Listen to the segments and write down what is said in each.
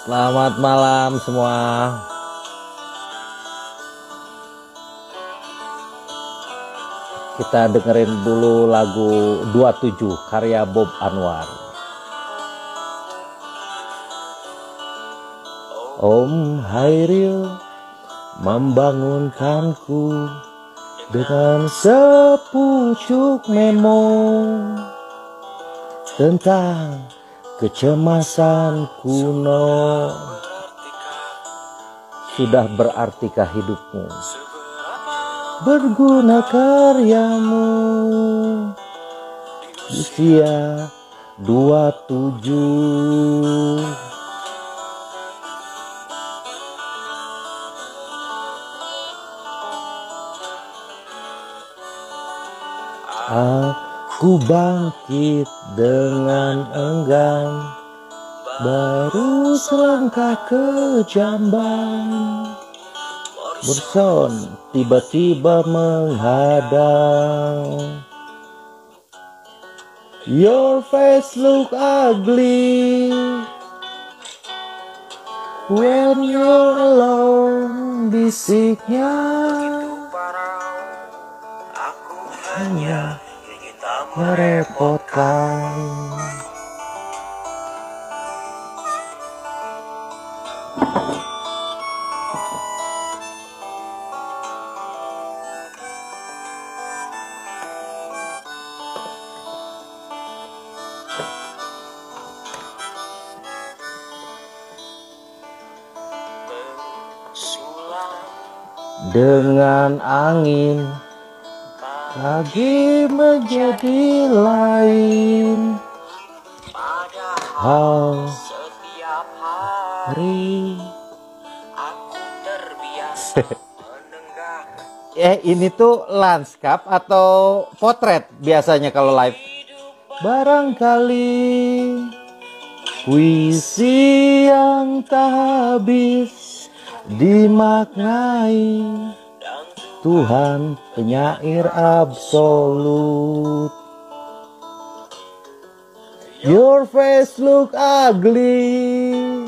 Selamat malam semua. Kita dengerin dulu lagu 27 karya Bob Anwar. Om Hairil membangunkanku dengan sepucuk memo tentang kecemasan kuno. Sudah berartikah hidupmu? Berguna karyamu usia 27. Aku bangkit dengan enggan, baru selangkah ke jamban. Berson tiba-tiba menghadang. Your face look ugly when you're alone, bisiknya. Aku hanya merepotkan. Dengan angin lagi menjadi lain, padahal setiap hari aku terbiasa menenggak. Ini tuh lanskap atau potret biasanya kalau live? Barangkali puisi yang tak habis dimaknai, Tuhan penyair absolut. Your face look ugly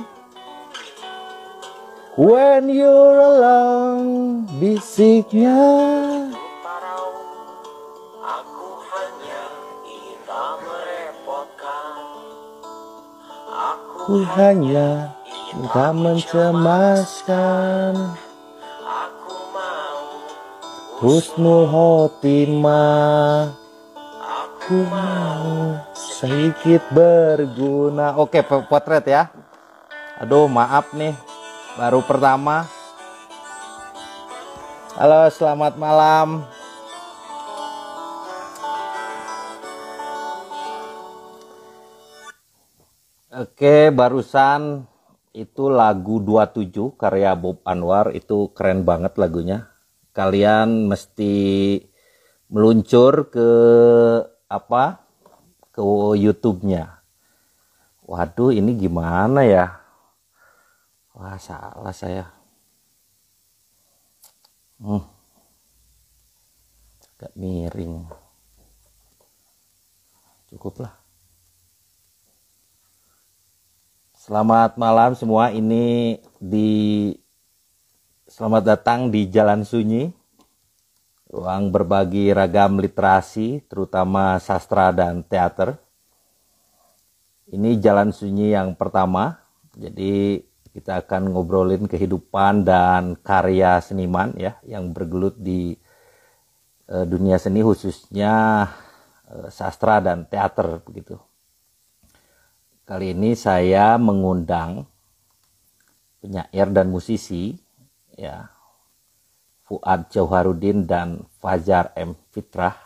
when you're alone, bisiknya. Aku hanya ingin tak merepotkan. Aku hanya ingin tak mencemaskan. Aku mau husnul khotimah. Aku mau sedikit berguna. Oke, potret ya. Aduh, maaf nih, baru pertama. Halo, selamat malam. Oke, barusan itu lagu 27 karya Bob Anwar. Itu keren banget lagunya. Kalian mesti meluncur ke ke YouTube-nya. Waduh, ini gimana ya? Wah, salah saya. Agak miring. Cukuplah. Selamat malam semua. Selamat datang di Jalan Sunyi, ruang berbagi ragam literasi, terutama sastra dan teater. Ini Jalan Sunyi yang pertama. Jadi kita akan ngobrolin kehidupan dan karya seniman ya, yang bergelut di dunia seni, khususnya sastra dan teater begitu. Kali ini saya mengundang penyair dan musisi ya, Fuad Jauharudin dan Fajar M. Fitrah,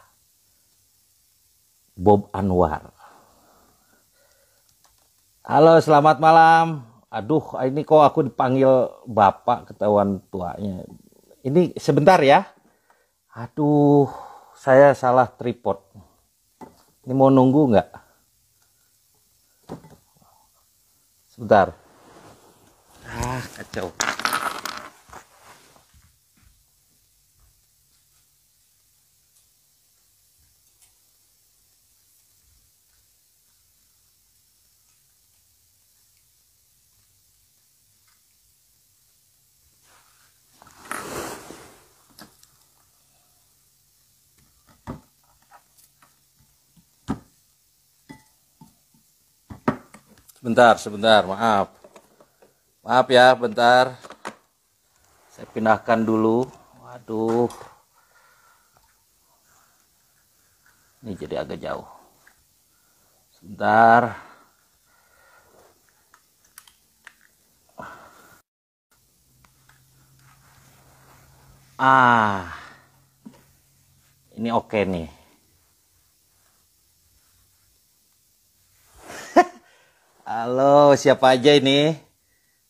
Bob Anwar. Halo, selamat malam. Aduh, ini kok aku dipanggil Bapak, ketahuan tuanya. Ini sebentar ya. Aduh, saya salah tripod. Ini mau nunggu nggak? Sebentar. Kacau. Sebentar, maaf. Maaf ya, bentar. Saya pindahkan dulu. Waduh. Ini jadi agak jauh. Sebentar. Ini oke nih. Halo, siapa aja ini?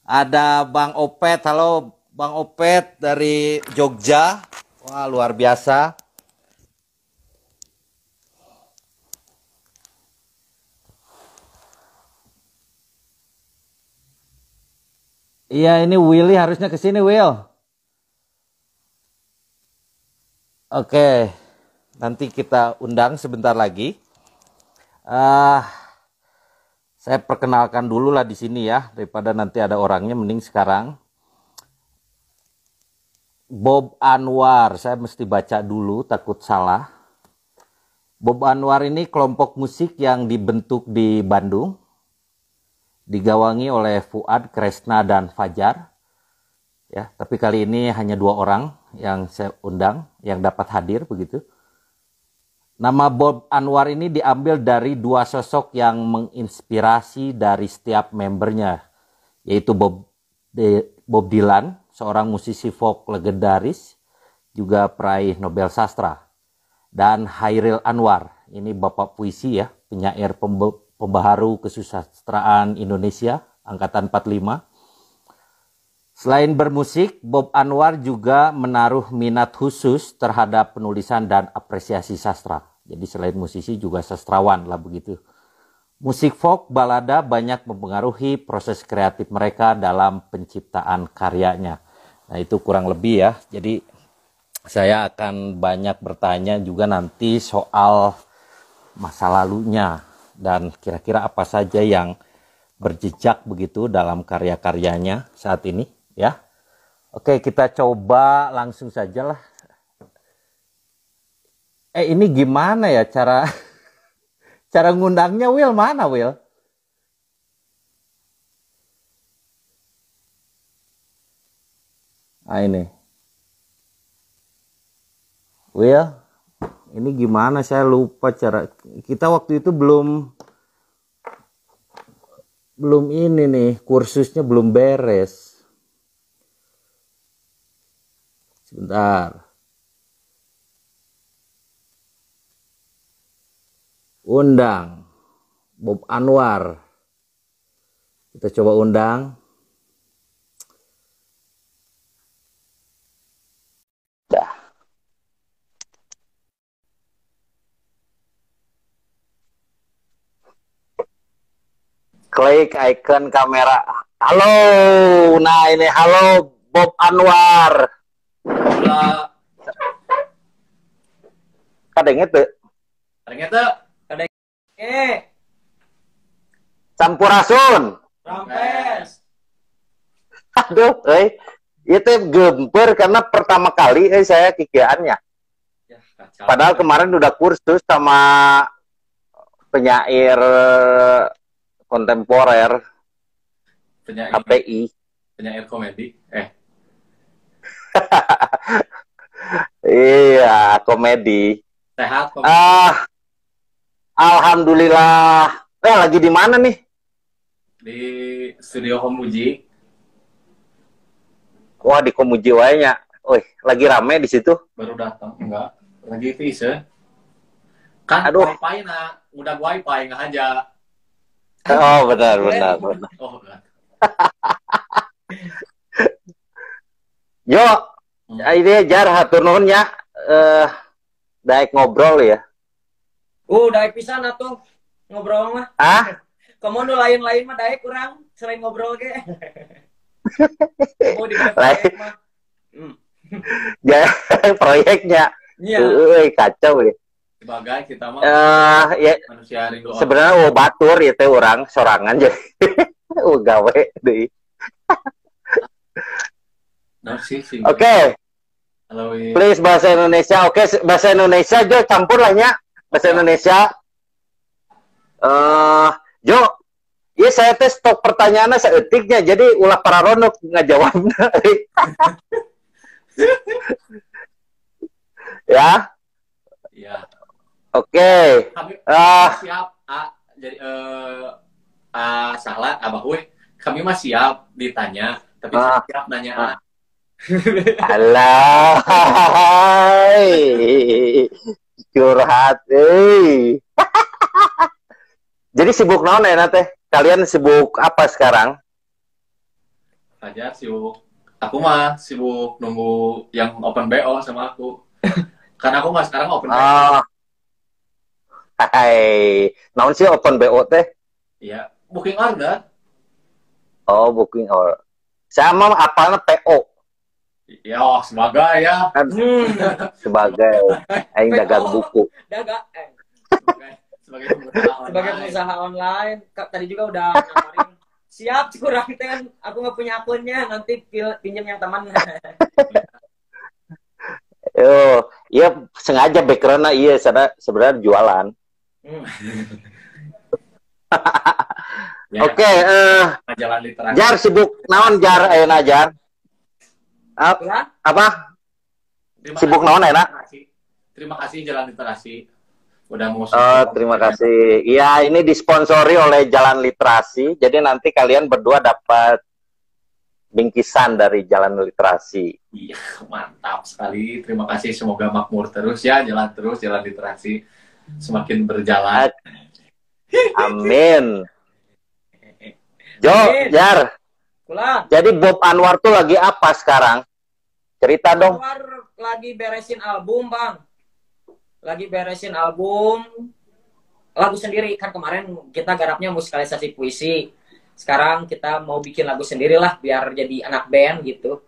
Ada Bang Opet. Halo, Bang Opet dari Jogja. Wah, luar biasa. Iya, ini Willy harusnya ke sini, Will. Oke, nanti kita undang sebentar lagi. Saya perkenalkan dulu lah di sini ya, daripada nanti ada orangnya, mending sekarang. Bob Anwar, saya mesti baca dulu, takut salah. Bob Anwar ini kelompok musik yang dibentuk di Bandung, digawangi oleh Fuad, Kresna, dan Fajar. Ya, tapi kali ini hanya 2 orang yang saya undang, yang dapat hadir begitu. Nama Bob Anwar ini diambil dari 2 sosok yang menginspirasi dari setiap membernya, yaitu Bob Dylan, seorang musisi folk legendaris, juga peraih Nobel Sastra, dan Hairil Anwar, ini bapak puisi ya, penyair pembaharu kesusastraan Indonesia, angkatan 45. Selain bermusik, Bob Anwar juga menaruh minat khusus terhadap penulisan dan apresiasi sastra. Jadi selain musisi juga sastrawan lah begitu. Musik folk balada banyak mempengaruhi proses kreatif mereka dalam penciptaan karyanya. Nah itu kurang lebih ya. Jadi saya akan banyak bertanya juga nanti soal masa lalunya. Dan kira-kira apa saja yang berjejak begitu dalam karya-karyanya saat ini. Ya, oke kita coba langsung saja lah. Ini gimana ya cara ngundangnya, Will? Mana, Will? Ini. Will, ini gimana? Saya lupa cara. Kita waktu itu belum ini nih, kursusnya belum beres. Sebentar. Undang Bob Anwar. Kita coba undang. Dah. Klik icon kamera. Halo. Nah ini halo Bob Anwar. Kadangnya tuh. Kadang. Sampurasun. Rampes. Aduh, itu gemper karena pertama kali saya kikiannya. Ya, padahal kemarin udah kursus sama penyair kontemporer, penyair HPI, penyair komedi. Iya, komedi. Sehat. Alhamdulillah. Lagi di mana nih? Di studio Komuji. Wah, di Komuji wanya. Lagi rame di situ? Baru datang, enggak. Lagi visa. Kan wifi udah wifi nggak aja. Oh, benar. Oh, benar. Yo, ini jar hatur nuhunnya daek ngobrol ya. Daek pisan atuh ngobrol mah. Kamu nu lain-lain mah daek kurang selain ngobrol ge. Oh, di proyek mah. Ya, proyeknya. Iya. Kacau ya. Sebagai kita mah ya, manusia rindu. Sebenarnya batur ya teh orang sorangan jadi. Gawe deui. Oke. Please bahasa Indonesia. Oke, bahasa Indonesia Jo campur lah nya. Bahasa Indonesia. Jo, Iya saya tes stok pertanyaannya seetiknya, jadi ulah para ronok ngajawabnya. Ya, Iya. oke. Kami Ah, siap. Jadi salah Abah we. Kami mah siap ditanya, tapi tidak ah, siap nanya. ah. Alah, curhat, Jadi sibuk naon ya teh? Kalian sibuk apa sekarang? Fajar sibuk. Aku mah sibuk nunggu yang open BO sama aku. Karena aku mah sekarang open BO. Ah, hai, naon sih open BO teh? Iya, booking order. Oh, booking or sama apalnya PO Ya, sebagai ya. kan sebagai aing dagang PO, buku. dagang, Sebagai pengusaha sebagai online. pengusaha online. Tadi juga udah nawarin, siap kurang kan, aku nggak punya akunnya, nanti pinjam yang teman. Oh, iya sengaja backgroundnya iya sebenarnya jualan. Ya, Oke, jalan literasi. Jar sibuk naon Jar ayeuna Jar? Apa? Terima Sibuk kasih. naon ayeuna? Terima kasih Jalan Literasi udah mau Terima kasih. Iya, ini disponsori oleh Jalan Literasi. Jadi nanti kalian berdua dapat bingkisan dari Jalan Literasi. Iya, mantap sekali. Terima kasih. Semoga makmur terus ya, jalan terus Jalan Literasi semakin berjalan. Amin. Jo, Amin. Jar. Pulang. Jadi Bob Anwar tuh lagi apa sekarang? Cerita dong. Anwar lagi beresin album, Bang. Lagi beresin album. Lagu sendiri. Kan kemarin kita garapnya musikalisasi puisi. Sekarang kita mau bikin lagu sendiri lah, biar jadi anak band gitu.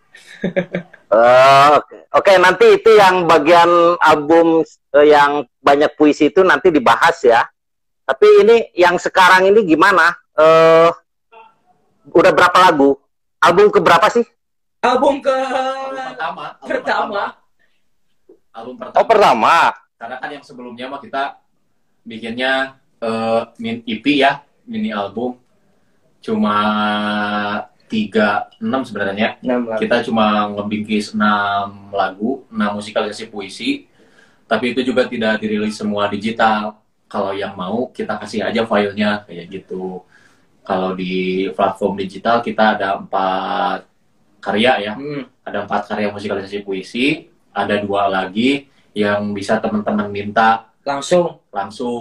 Oke, nanti itu yang bagian album yang banyak puisi itu nanti dibahas ya. Tapi ini yang sekarang ini gimana? Udah berapa lagu? Album keberapa sih? Album Pertama. Album pertama. Oh, pertama. Karena kan yang sebelumnya mah kita bikinnya EP ya, mini album. Cuma 36 sebenarnya. 6 lagu. Kita cuma ngebingkis 6 lagu, 6 musikalisasi puisi. Tapi itu juga tidak dirilis semua digital. Kalau yang mau kita kasih aja filenya kayak gitu. Kalau di platform digital kita ada 4 karya ya. Ada 4 karya musikalisasi puisi. Ada 2 lagi yang bisa teman-teman minta Langsung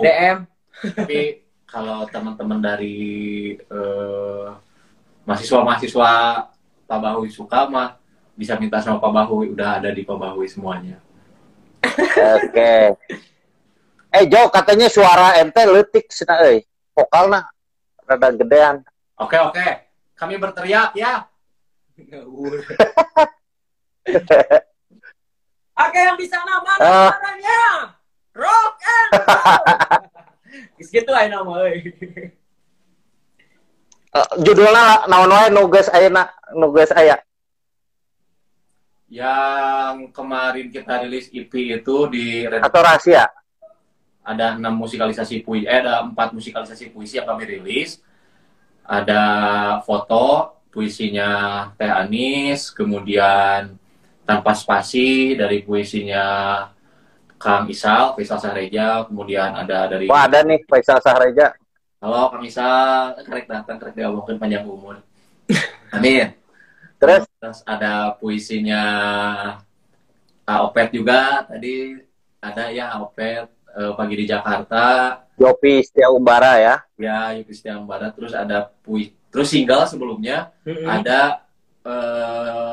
DM. Tapi kalau teman-teman dari mahasiswa-mahasiswa Pak Bahui suka mah bisa minta sama Pak Bahui, udah ada di Pak Bahui semuanya. Oke. Jo, katanya suara ente leutik cenah euy. Vokalna rada gedean. Oke. Kami berteriak ya. Oke, yang di sana mana suaranya? Rock and roll. Gitu aja nama euy. Judulnya naon wae nu geus aya. Yang kemarin kita rilis EP itu di Atau rahasia? ada 6 musikalisasi puisi, ada 4 musikalisasi puisi yang kami rilis. Ada foto puisinya Teh Anis, kemudian Tanpa Spasi dari puisinya Kang Isal, Faisal Sahreja, kemudian ada dari Wah, ada nih Faisal Sahreja. halo Kang Isal, kerek datang, kerek diomongin panjang umur. Amin. Terus ada puisinya Opet juga, tadi ada ya Opet, Pagi di Jakarta, Yopi Setiaumbara ya. ya Yuki Setiambara. Terus ada terus single sebelumnya ada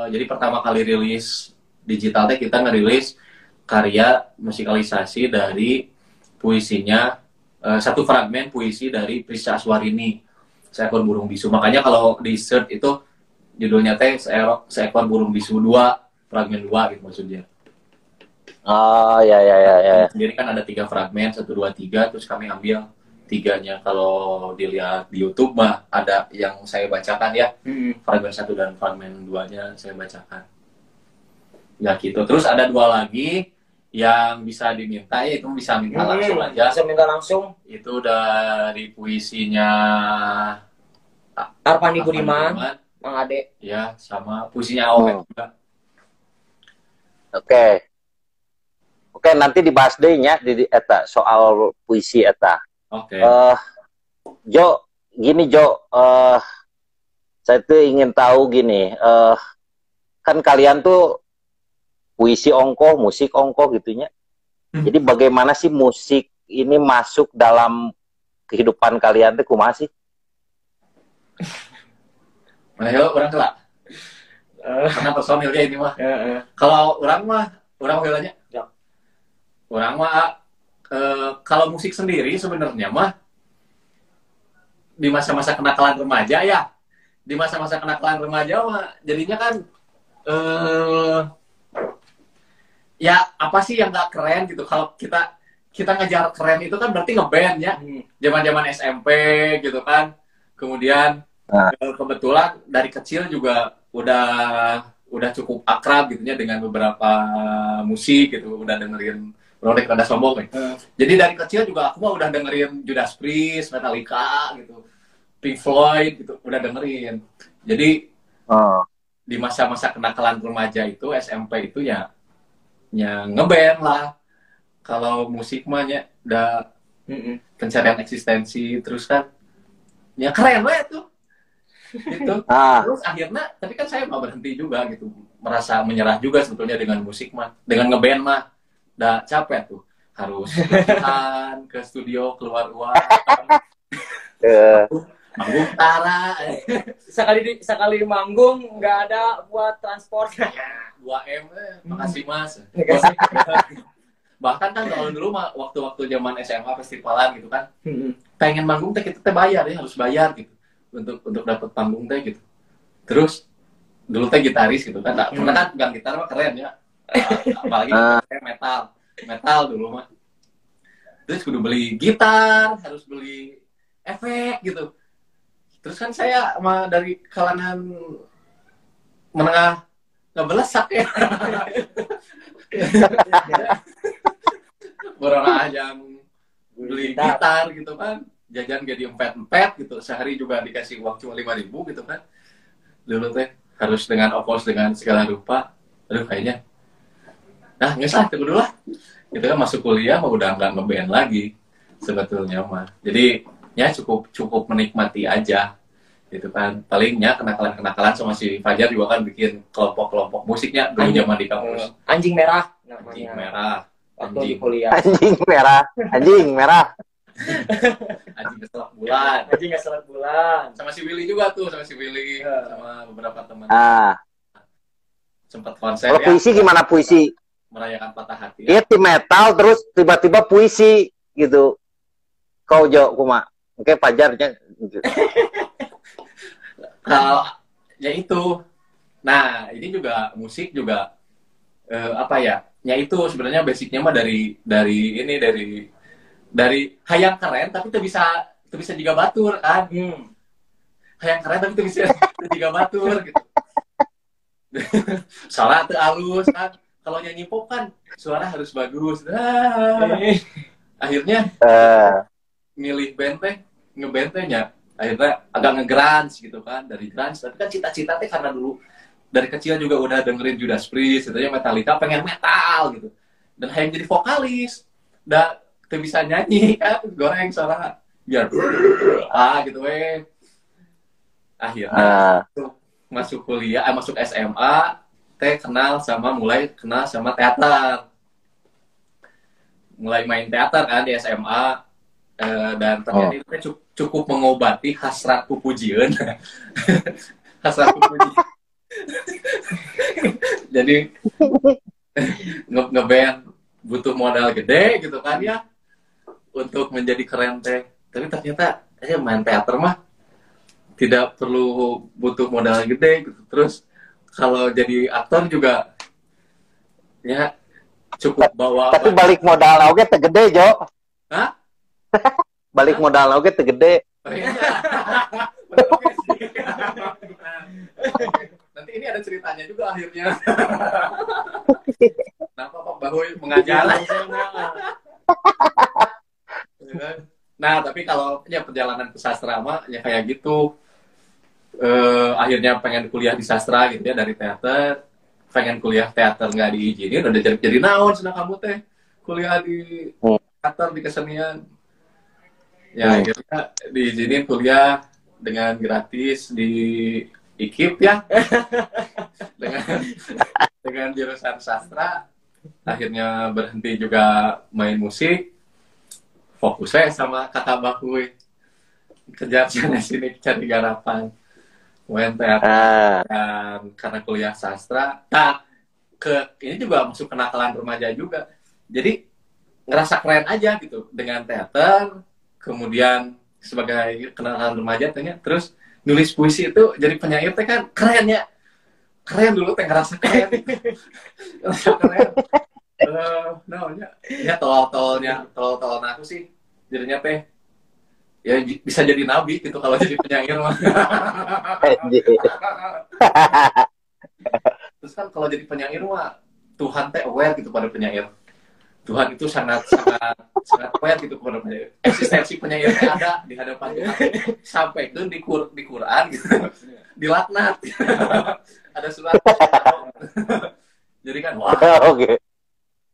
jadi pertama kali rilis digital teh kita ngerilis karya musikalisasi dari puisinya satu fragmen puisi dari Prisca Aswarini, Seekor Burung Bisu. Makanya kalau di search itu judulnya teh Seekor Burung Bisu 2, fragmen 2 gitu maksudnya. Oh, ya. Sendiri kan ada 3 fragmen, 1, 2, 3, terus kami ambil 3-nya. Kalau dilihat di YouTube mah ada yang saya bacakan ya, fragmen 1 dan fragmen 2-nya saya bacakan. Ya gitu. Terus ada 2 lagi yang bisa diminta, ya itu bisa minta langsung aja. Bisa minta langsung. Itu dari puisinya Arpandi Arpandi Budiman, Budiman, Mang Ade. ya sama puisinya Awet juga. Oke. Oke, nanti dibahas deh nya di eta soal puisi eta. Oke. Jo, gini Jo, saya tuh ingin tahu gini, kan kalian tuh puisi ongko, musik ongko gitunya. Jadi bagaimana sih musik ini masuk dalam kehidupan kalian tuh kumaha sih? Mana yuk orang kelak. Karena personilnya ini mah. Kalau orang mah, orang heulanya. Ya. Orang mah kalau musik sendiri sebenarnya mah di masa-masa kenakalan remaja ya. Di masa-masa kenakalan remaja mah jadinya kan ya apa sih yang gak keren gitu. Kalau kita ngejar keren itu kan berarti ngeband ya. Zaman-zaman SMP gitu kan. Kemudian kebetulan dari kecil juga udah cukup akrab gitu ya dengan beberapa musik gitu, udah dengerin Rodek rada sombong nih. Jadi dari kecil juga aku mah udah dengerin Judas Priest, Metallica gitu, Pink Floyd gitu, udah dengerin. Jadi di masa-masa kenakalan remaja itu SMP itu ya ngeband lah. Kalau musik mah ya udah pencarian eksistensi terus kan ya keren banget tuh gitu. Terus akhirnya tapi kan saya mau berhenti juga gitu, merasa menyerah juga sebetulnya dengan musik mah, dengan ngeband mah udah capek tuh, harus latihan ke studio, keluar uang manggung tara sekali manggung nggak ada buat transport. 2M makasih mas. Bahkan kan kalau dulu mah waktu-waktu zaman SMA festivalan gitu kan, pengen manggung teh kita teh bayar ya, harus bayar gitu untuk dapat panggung teh gitu. Terus dulu teh gitaris gitu kan, karena kan pegang gitar mah keren ya, apalagi metal dulu mah. Terus kudu beli gitar, harus beli efek gitu. Terus kan saya mah dari kalangan menengah ngebelesak ya. Borona yang beli gitar gitu kan, jajan jadi empet gitu, sehari juga dikasih uang cuma 5.000 gitu kan. Dulu teh harus dengan ongkos dengan segala rupa. Aduh kayaknya nggak usah dulu lah. Itu kan masuk kuliah mah udah nggak ngeband lagi sebetulnya mah. Jadi ya cukup menikmati aja gitu kan. Palingnya kenakalan sama si Fajar juga kan bikin kelompok musiknya dulu zaman di kampus. Anjing Merah namanya. Anjing Merah. Waktu di kuliah. Anjing merah. Anjing keselak bulan. Anjing keselak bulan. Sama si Willy juga tuh, sama beberapa teman. Sempat konser. Kalau puisi gimana puisi? Merayakan patah hati. Dia tim metal terus tiba-tiba puisi gitu. Kau Jo kuma. Oke Fajarnya. Kalau ya itu. Nah, ini juga musik juga apa ya? Ya itu sebenarnya basicnya mah dari hayang keren tapi tuh bisa juga batur kan. Hayang keren tapi tuh bisa juga batur gitu. Salah tuh halus kan. Kalau nyanyi pop kan suara harus bagus. Akhirnya milih band teh, ngeband tehnya akhirnya agak nge-grunge gitu kan, dari grunge. Tapi kan cita-cita teh karena dulu dari kecil juga udah dengerin Judas Priest, gitu ya, Metallica, pengen metal gitu. Dan hayang jadi vokalis. Dan bisa nyanyi kan, goreng suara biar gitu Akhirnya masuk kuliah, masuk SMA, mulai kenal sama teater. Mulai main teater kan di SMA. Dan ternyata itu cukup mengobati hasrat pupujian. Hasrat pupujian. Jadi ngeband butuh modal gede gitu kan ya untuk menjadi keren teh. Tapi ternyata main teater mah tidak perlu butuh modal gede gitu. Terus kalau jadi aktor juga ya cukup bawa. Tapi balik modal oke tegede Jo. Hah? Balik modal oke tegede. Nanti ini ada ceritanya juga akhirnya. Kenapa Pak Bahoy mengajar? Nah, tapi kalau ya perjalanan ke sastra mah ya kayak gitu. akhirnya pengen kuliah di sastra gitu ya, dari teater, pengen kuliah teater nggak diizinin, udah jadi naon senang kamu teh kuliah di teater, di kesenian. Ya akhirnya diizinin kuliah dengan gratis di IKIP ya, dengan jurusan sastra. Akhirnya berhenti juga main musik, fokus saya sama kakak bakui, kejar sana sini cari garapan, main teater. Dan karena kuliah sastra, ini juga masuk kenakalan remaja juga. Jadi ngerasa keren aja gitu dengan teater, kemudian sebagai kenakalan remaja terus nulis puisi itu jadi penyair teh kan keren ya. Keren dulu teh ngerasa keren. Ngerasa keren. Ya tol-tolnya aku sih jadinya teh ya bisa jadi nabi gitu kalau jadi penyair mah. Terus kan kalau jadi penyair mah Tuhan teh aware gitu pada penyair. Tuhan itu sangat aware gitu kepada penyair. Eksistensi penyairnya ada di hadapan Tuhan. Sampai itu di Quran gitu. Dilaknat. Ada surat. Jadi kan wah. Oke.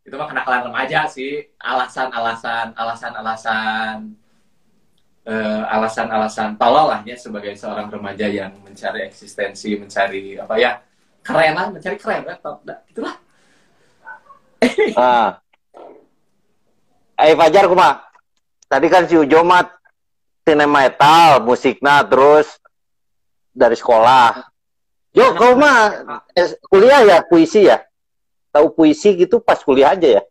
Itu mah kenakalan remaja sih. Alasan-alasan tolol lah ya sebagai seorang remaja yang mencari eksistensi, mencari apa ya? Keren lah, mencari keren lah. Itulah. Fajar kumaha? Tadi kan si Ujo mah tina metal musiknya terus dari sekolah. Jo, kau mah kuliah ya puisi ya? Tahu puisi gitu pas kuliah aja ya?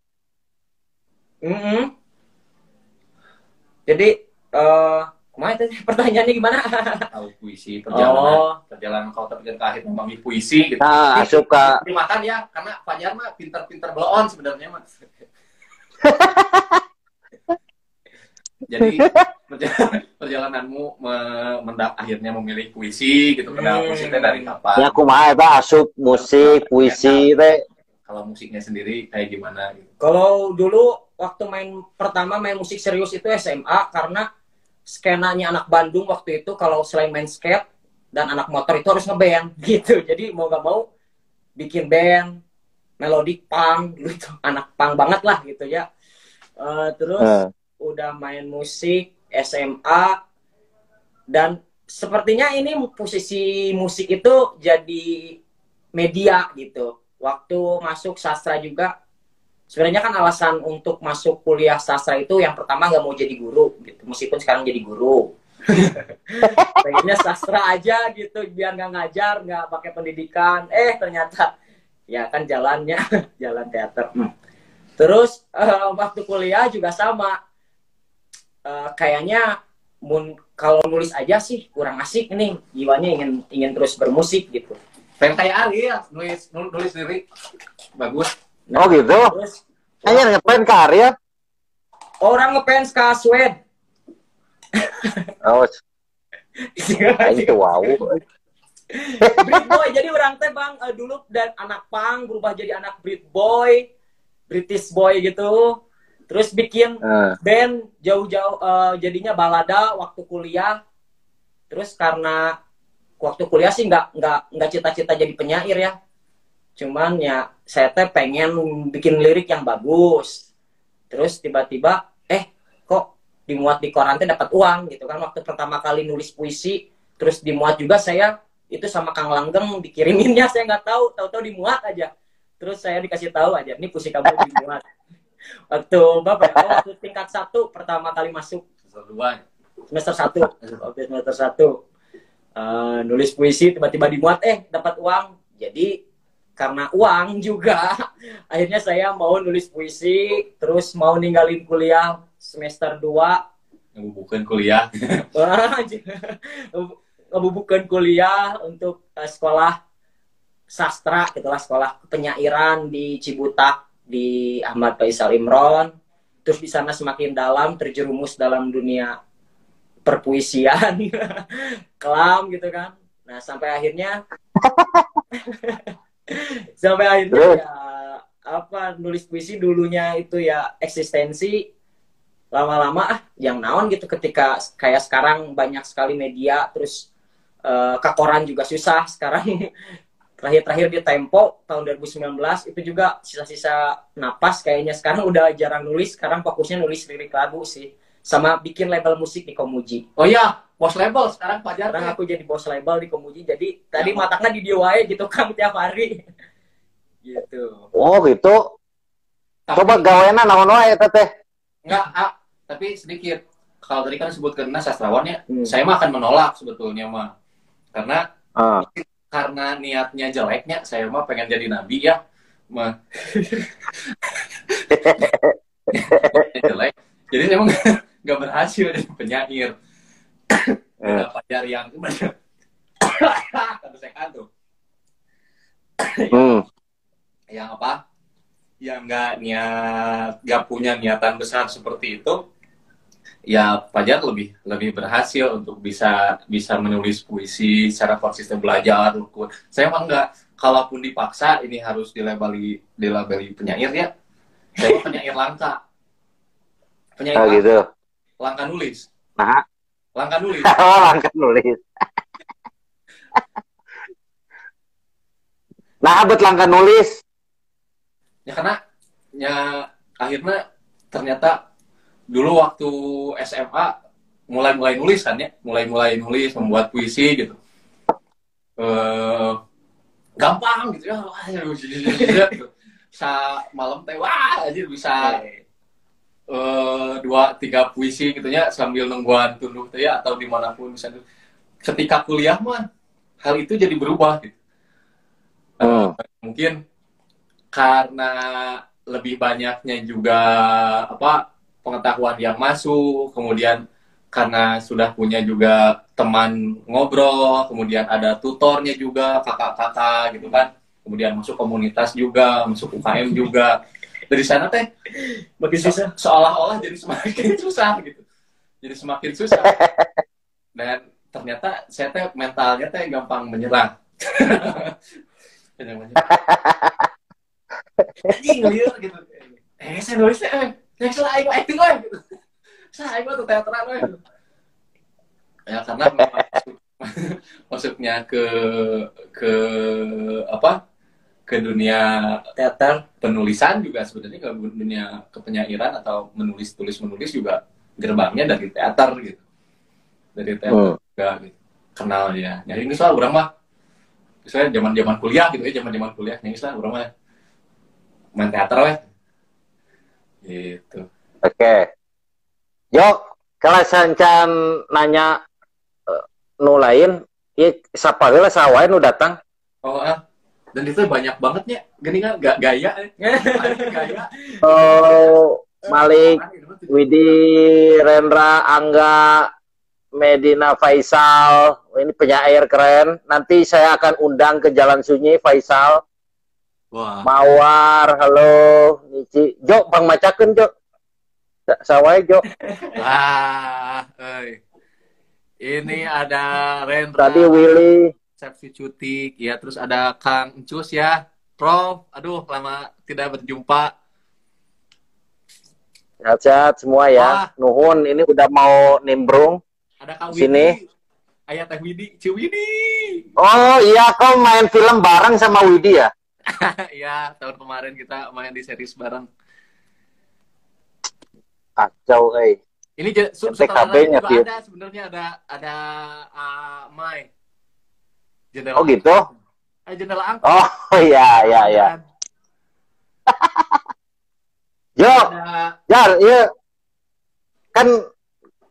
Jadi kemana tadi pertanyaannya gimana? Tahu puisi, perjalanan kau terjun ke akhir membangun puisi gitu. Nah, suka dimakan ya, karena Fajar mah pinter-pinter blow on sebenarnya mah. Jadi perjalananmu akhirnya memilih puisi gitu, kenal musiknya dari kapan? Ya kumaha eta asup musik, puisi teh. Kalau musiknya sendiri kayak gimana gitu? Kalau dulu waktu pertama main musik serius itu SMA, karena skenanya anak Bandung waktu itu kalau selain main skate dan anak motor itu harus ngeband gitu. Jadi mau gak mau bikin band melodic punk dulu, itu anak punk banget lah gitu ya. Terus udah main musik SMA, dan sepertinya ini posisi musik itu jadi media gitu. Waktu masuk sastra juga, sebenarnya kan alasan untuk masuk kuliah sastra itu yang pertama nggak mau jadi guru gitu, meskipun sekarang jadi guru. Pengennya sastra aja gitu, biar nggak ngajar, nggak pakai pendidikan. Ternyata ya kan jalannya jalan teater. Terus waktu kuliah juga sama. Kayaknya kalau nulis aja sih kurang asik nih, jiwanya ingin terus bermusik gitu. Pengen kayak Ali ya, nulis lirik bagus. Oh gitu. Hanya ngefans karya. Orang ngefans ke Swed. Oh. Itu wow. Brit boy, jadi orang teh bang dulu dan anak pang berubah jadi anak Brit boy, British boy gitu. Terus bikin band jauh-jauh, jadinya balada waktu kuliah. Terus karena waktu kuliah sih nggak cita-cita jadi penyair ya. Cuman ya saya teh pengen bikin lirik yang bagus. Terus tiba-tiba kok dimuat di koran teh dapat uang gitu kan. Waktu pertama kali nulis puisi, terus dimuat juga saya itu sama Kang Langgeng dikiriminnya, saya nggak tahu dimuat aja. Terus saya dikasih tahu aja, ini puisi kamu dimuat. Waktu tingkat 1 pertama kali masuk semester 1 waktu semester 1 nulis puisi tiba-tiba dimuat dapat uang. Jadi karena uang juga akhirnya saya mau nulis puisi, terus mau ninggalin kuliah semester 2, ngebubukan kuliah untuk sekolah sastra gitulah, sekolah penyairan di Cibutak di Ahmad Faisal Imron. Terus di sana semakin dalam terjerumus dalam dunia perpuisian kelam gitu kan. Nah sampai akhirnya ya nulis puisi dulunya itu ya eksistensi, lama-lama yang naon gitu, ketika kayak sekarang banyak sekali media, terus ke koran juga susah sekarang. Terakhir-terakhir di Tempo tahun 2019 itu juga sisa-sisa napas kayaknya. Sekarang udah jarang nulis, sekarang fokusnya nulis lirik lagu sih, sama bikin label musik di Komuji. Oh iya, bos label sekarang Fajar. Sekarang aku jadi bos label di Komuji, jadi tadi matangnya di DIY gitu kan tiap hari. Gitu. Oh gitu. Coba gawena naon wae teteh. Enggak, tapi sedikit. Kalau tadi kan sebut karena sastrawan ya, saya mah akan menolak sebetulnya mah. Karena niatnya jeleknya, saya mah pengen jadi nabi ya. Mah. Jelek. Jadi emang nggak berhasil jadi penyair. Fajar yang saya tuh. Yang apa? Yang nggak punya niatan besar seperti itu. Ya Fajar lebih berhasil untuk bisa menulis puisi secara konsisten, belajar. Saya emang enggak, kalaupun dipaksa ini harus dilabeli penyair ya. Saya penyair langka. Penyair langka. Gitu. Langka nulis. Nah. Langka nulis. Oh, langka nulis. Nah, bet langka nulis. Ya karena akhirnya ternyata dulu waktu SMA mulai nulis kan ya, mulai nulis, membuat puisi gitu. Gampang gitu ya. Malam teh wah aja bisa 2-3 puisi gitu ya sambil nungguan tunduh teh ya, atau dimanapun bisa. Ketika kuliah mah hal itu jadi berubah gitu. Mungkin karena lebih banyaknya juga pengetahuan yang masuk, kemudian karena sudah punya juga teman ngobrol, kemudian ada tutornya juga, kakak-kakak gitu kan, kemudian masuk komunitas juga, masuk UKM juga. Dari sana teh makin susah, seolah-olah jadi semakin susah gitu, jadi semakin susah. Dan ternyata saya teh mentalnya teh gampang menyerah. Anjing liur gitu. Saya nulisnya yang selain acting lah gitu. Saya tuh teateran lah gitu. Ya karena masuknya ke dunia teater, penulisan juga sebenarnya ke dunia kepenyairan atau menulis juga gerbangnya dari teater gitu. Dari teater juga gitu. Kenal ya. Jadi ini soal orang mah misalnya zaman kuliah gitu ya, zaman kuliah ini soal orang mah main teater lah. Gitu. Oke. Yo, kalau sancan nanya nu lain, ieu sapa heula sawae nu datang. Oh, dan itu banyak banget ya. Gini kan gaya. Gaya. Oh, Malik, Widi, Rendra, Angga, Medina, Faisal. Ini penyair keren. Nanti saya akan undang ke Jalan Sunyi Faisal. Wah. Mawar, halo, Nici. Jo, bang macakeun, Jo. Sawae, Jo. Wah, ini ada Rendra. Tadi Willy. Sepsi Cutik, ya, terus ada Kang Encus ya. Prof, aduh lama tidak berjumpa. Sehat-sehat semua ya. Wah. Nuhun, ini udah mau nimbrung. Ada Kang Sini. Widi. Ayah Teh Widi, Ciwidi. Oh iya, kau main film bareng sama Widi ya? Iya, tahun kemarin kita main di series bareng. Kacau, Ini TKB-nya juga ada sebenarnya, ada Mai. Jendela oh gitu? Jendela angkot. Oh iya. Yo, Jar, iya. Kan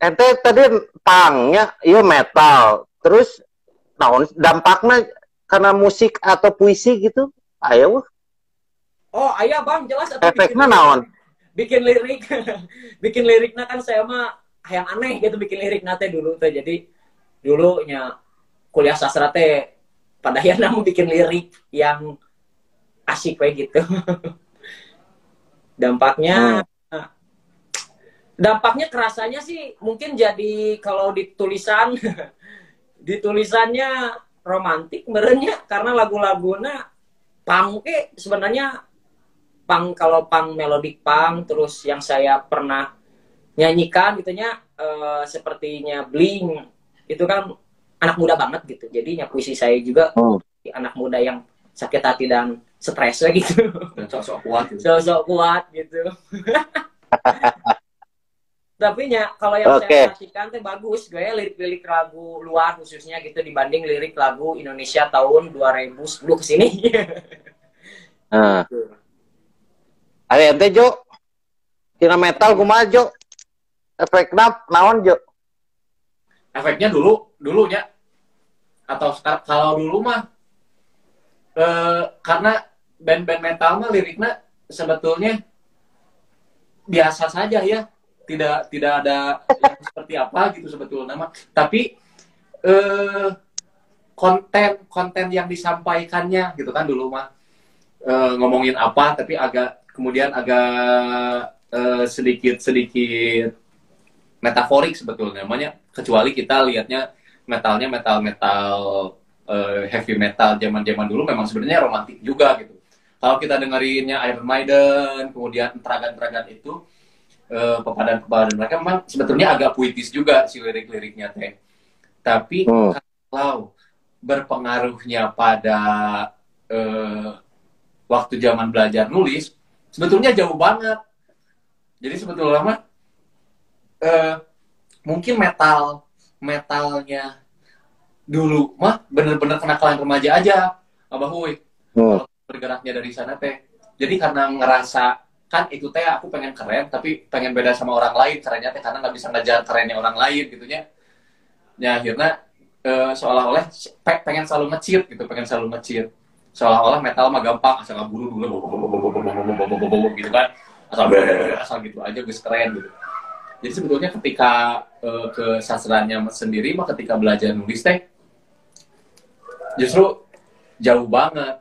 ente tadi pangnya, iya metal. Terus, naon dampaknya karena musik atau puisi gitu? Ayo. Oh, ayah bang, jelas. Efeknya naon? Bikin lirik. Bikin liriknya kan saya mah yang aneh gitu bikin lirik nate dulu teh. Jadi dulunya kuliah sastra teh pada akhirnya mau bikin lirik yang asik kayak gitu. Dampaknya kerasanya sih mungkin jadi kalau di tulisannya romantik merenya karena lagu-lagunya punk sebenarnya punk, kalau punk melodic punk, terus yang saya pernah nyanyikan gitunya sepertinya Blink itu kan anak muda banget gitu. Jadinya puisi saya juga anak muda yang sakit hati dan stresnya gitu. Dan sok-sok kuat gitu. Sok-sok kuat gitu. Tapi kalau yang saya perhatikan tuh bagus, gue lirik-lirik lagu luar khususnya gitu dibanding lirik lagu Indonesia tahun 2010 ke sini. Ada ente Jo, tina metal kumaha Jo? Efekna naon Jo? Efeknya dulunya atau sekarang, kalau dulu mah karena band-band metal mah liriknya sebetulnya biasa saja ya, tidak ada yang seperti apa gitu sebetulnya mah, tapi konten yang disampaikannya gitu kan dulu mah ngomongin apa tapi kemudian agak sedikit metaforik sebetulnya namanya, kecuali kita lihatnya metalnya metal heavy metal zaman dulu memang sebenarnya romantis juga gitu. Kalau kita dengerinnya Iron Maiden, kemudian teragan itu pepadan mereka memang sebetulnya agak puitis juga si lirik-liriknya teh. Tapi kalau berpengaruhnya pada waktu zaman belajar nulis, sebetulnya jauh banget. Jadi sebetulnya mah mungkin metalnya dulu mah bener-bener kenakalan remaja aja, Abah Huy. Kalau bergeraknya dari sana teh. Jadi karena ngerasa kan itu teh aku pengen keren, tapi pengen beda sama orang lain kerennya teh karena nggak bisa ngejar kerennya orang lain gitunya. Ya akhirnya seolah-olah pengen selalu nge-cheat gitu, seolah-olah metal mah gampang, asal ngeburu dulu gitu kan, asal gitu aja gue keren gitu. Jadi sebetulnya ketika kesastraannya sendiri mah ketika belajar nulis teh justru jauh banget.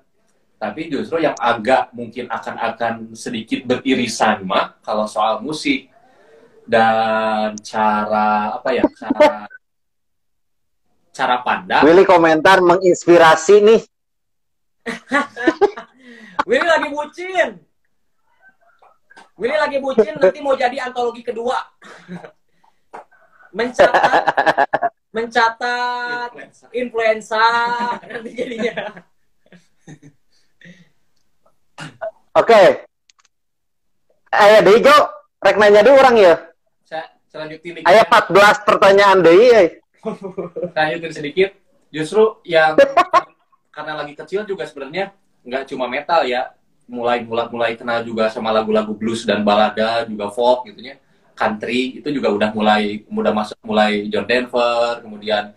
Tapi justru yang agak mungkin akan sedikit beririsan mah kalau soal musik dan cara pandang. Willy komentar menginspirasi nih. Willy lagi bucin nanti mau jadi antologi kedua. mencatat influenza nanti jadinya. Oke. Aya deui Jo, rek nanya deui urang ya. Selanjutnya aya 14 pertanyaan deui. Lanjutin sedikit. Justru yang karena lagi kecil juga sebenarnya nggak cuma metal ya, mulai kenal juga sama lagu-lagu blues dan balada, juga folk gitunya, country itu juga udah mulai John Denver, kemudian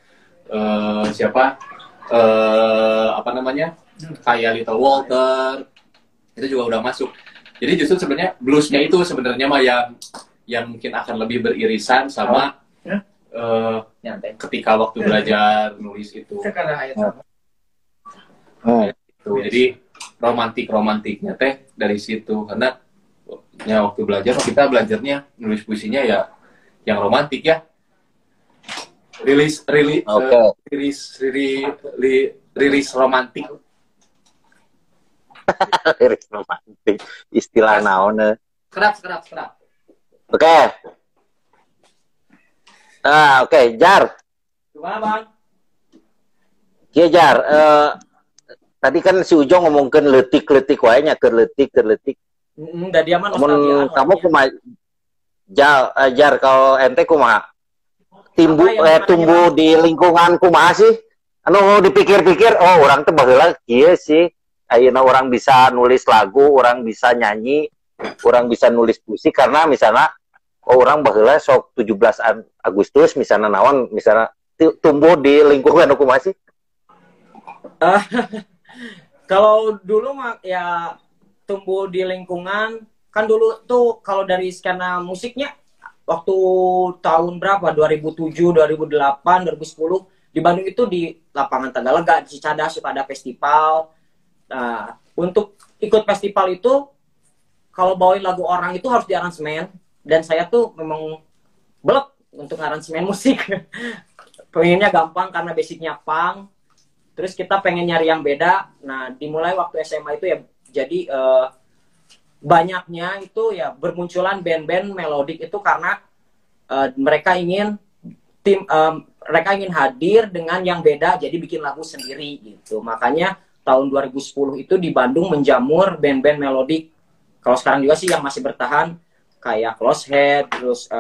kayak Little Walter itu juga udah masuk. Jadi justru sebenarnya bluesnya itu sebenarnya mah yang mungkin akan lebih beririsan sama ketika waktu belajar nulis itu. Jadi romantiknya teh dari situ, karena ya waktu belajar kita belajarnya nulis puisinya ya yang romantik ya. Rilis romantik. Lirik romantik, istilah naon. Kerap. Oke. Oke, Jar. Gimana, Bang? Iya, Jar. Tadi kan si Ujo ngomongin letik wae nya keur letik. Da dia mah nostalgia. Kamu kumaha? Jar kalau ente kumaha? Tumbuh di lingkungan kumaha sih? Anu dipikir-pikir, oh orang teh baheula kieu sih. Ayeuna orang bisa nulis lagu, orang bisa nyanyi, orang bisa nulis puisi karena misalnya orang baheula sok 17 Agustus misalnya naon, misalnya tumbuh di lingkungan kumaha sih? Kalau dulu mah ya tumbuh di lingkungan, kan dulu tuh kalau dari skena musiknya waktu tahun berapa? 2007, 2008, 2010 di Bandung itu di lapangan Tagalega, di Cicadas suka ada festival. Nah, untuk ikut festival itu kalau bawain lagu orang itu harus diaransemen, dan saya tuh memang belek untuk aransemen musik. Pengennya gampang karena basicnya punk. Terus kita pengen nyari yang beda. Nah, dimulai waktu SMA itu ya jadi banyaknya itu ya bermunculan band-band melodik itu karena mereka ingin mereka ingin hadir dengan yang beda, jadi bikin lagu sendiri gitu. Makanya tahun 2010 itu di Bandung menjamur band-band melodik. Kalau sekarang juga sih yang masih bertahan kayak Close Head, terus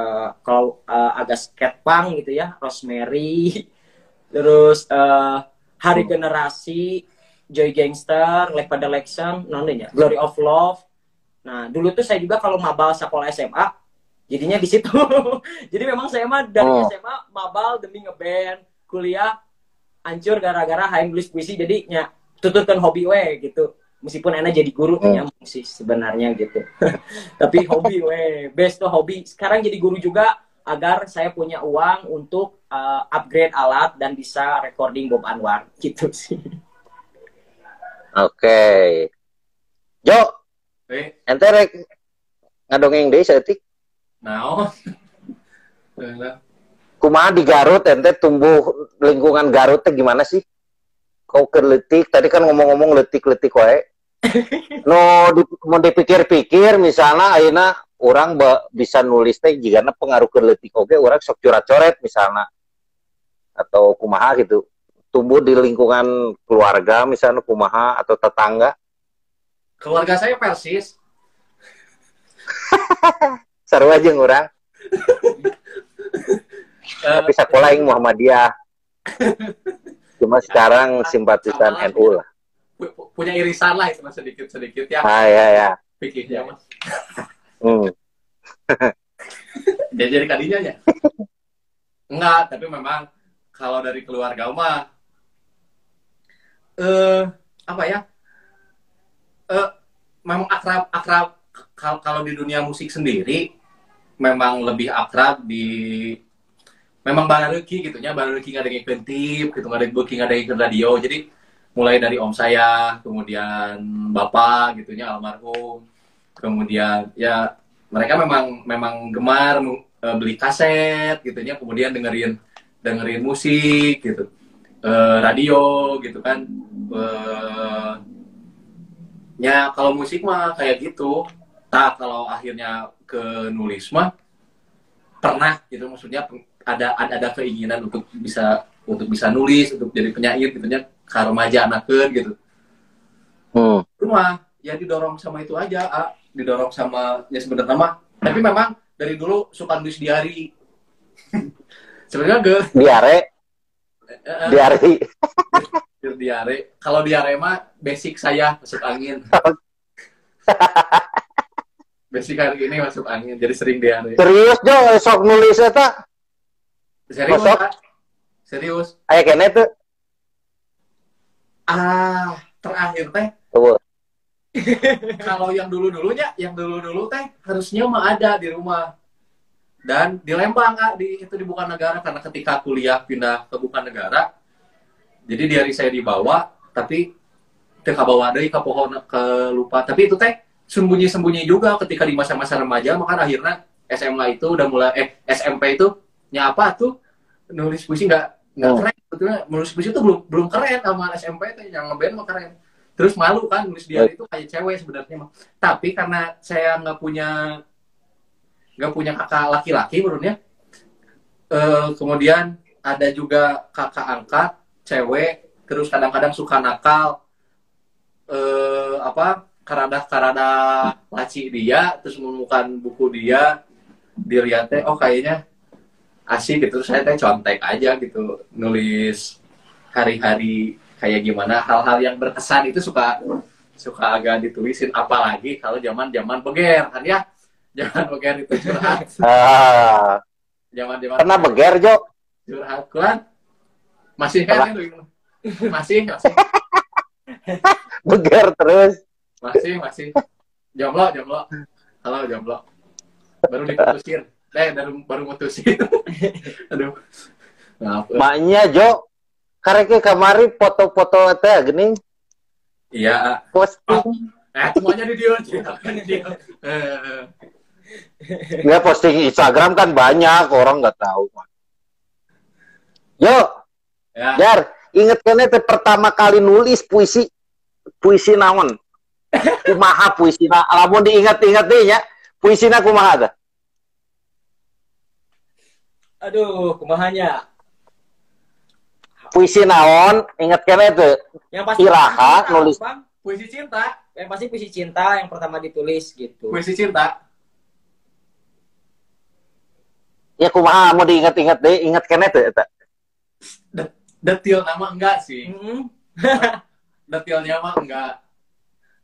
kalau agak skate punk gitu ya, Rosemary, terus Hari Generasi, Joy Gangster, Like Pada Lection, namanya Glory of Love. Nah, dulu tuh saya juga kalau mabal sekolah SMA, jadinya di situ. Jadi memang saya mah dari SMA mabal demi ngeband, kuliah hancur gara-gara hayang nulis puisi, jadinya tutupkan hobi we gitu. Meskipun enak jadi guru nyambung sih sebenarnya gitu. Tapi hobi we, best tuh hobi. Sekarang jadi guru juga agar saya punya uang untuk upgrade alat dan bisa recording Bob Anwar gitu sih. Oke. Jo, ente rek ngadongeng deui saeutik. Naon? Kumaha di Garut ente tumbuh lingkungan Garut teh gimana sih? Kau ke letik, tadi kan ngomong-ngomong letik-letik wae. No, mau dipikir-pikir misalnya ayeuna orang bisa nulis teh jigana pengaruh ke letik oge orang sok coret-coret misalnya. Atau kumaha gitu. Tumbuh di lingkungan keluarga misalnya kumaha atau tetangga. Keluarga saya Persis. Seru aja orang. Tapi sekolah yang Muhammadiyah. Cuma sekarang simpatisan NU lah. Punya irisan lah itu mas sedikit ya. Ya. Pikirnya mas. Jadi kadinya ya. Enggak, tapi memang kalau dari keluarga mah apa ya? Memang akrab kalau di dunia musik sendiri memang lebih akrab di memang barareuki gitu nya, barareuki ngadengkeun tip gitu, ngadengkeun radio. Jadi mulai dari om saya, kemudian bapak gitunya almarhum, kemudian ya mereka memang gemar beli kaset gitunya, kemudian dengerin musik gitu, radio gitu kan. Ya kalau musik mah kayak gitu. Nah kalau akhirnya ke nulis mah pernah gitu, maksudnya ada keinginan untuk bisa nulis, untuk jadi penyair gitunya, ka remaja anakeun gitu. Cuma ya didorong sama itu aja, didorong sama ya sebenarnya mah. Tapi memang dari dulu suka nulis diari. Sebenarnya diare. Kalau diare mah basic saya masuk angin. Basic hari ini masuk angin, jadi sering diare. Serius Jo, sok nulis eta? Serius, serius. Aya kene tuh. Terakhir teh. Kalau yang dulu teh harusnya mah ada di rumah. Dan di Lembang itu di Bukanegara, karena ketika kuliah pindah ke Bukanegara. Jadi diari saya dibawa, tapi teu kabawa deui ka pohon, ke lupa. Tapi itu teh sembunyi-sembunyi juga ketika di masa-masa remaja, maka akhirnya SMA itu udah mulai SMP itu nyapa tuh nulis puisi nggak keren, sebetulnya nulis puisi itu belum keren sama SMP itu, yang ngeband mah keren. Terus malu kan nulis diari itu kayak cewek sebenarnya mah. Tapi karena saya nggak punya kakak laki-laki menurutnya, kemudian ada juga kakak angkat cewek, terus kadang-kadang suka nakal, karada laci dia, terus menemukan buku dia, dilihatnya oh kayaknya asik gitu, terus saya contek aja gitu, nulis hari-hari kayak gimana, hal-hal yang berkesan itu suka agak ditulisin, apalagi kalau zaman beger kan ya, zaman beger itu curhat. Zaman pernah beger Jo? Curhat kan masih kan itu masih beger terus. Masih. Jomblo. Halo jomblo. Baru diputusin. Baru mutusin. Aduh. Maknya Jo, kareke kamari foto-foto teh geuning. Iya. Posting. Semuanya di dia. Nggak, posting Instagram kan banyak, orang nggak tahu. Jo, ya. Jar, inget kan teh pertama kali nulis puisi naon? Kumaha puisina, lamun diingat-ingat deh ya, puisina kumaha tah? Aduh, kumahanya. puisi naon inget kene tuh Yang pasti Iraha cinta, nulis Bang. Puisi cinta. Yang pasti puisi cinta yang pertama ditulis gitu. Puisi cinta. ya kumaha mau diinget-inget deh inget kene tuh eta. Detail nama enggak sih. Mm-mm. Detailnya mah enggak.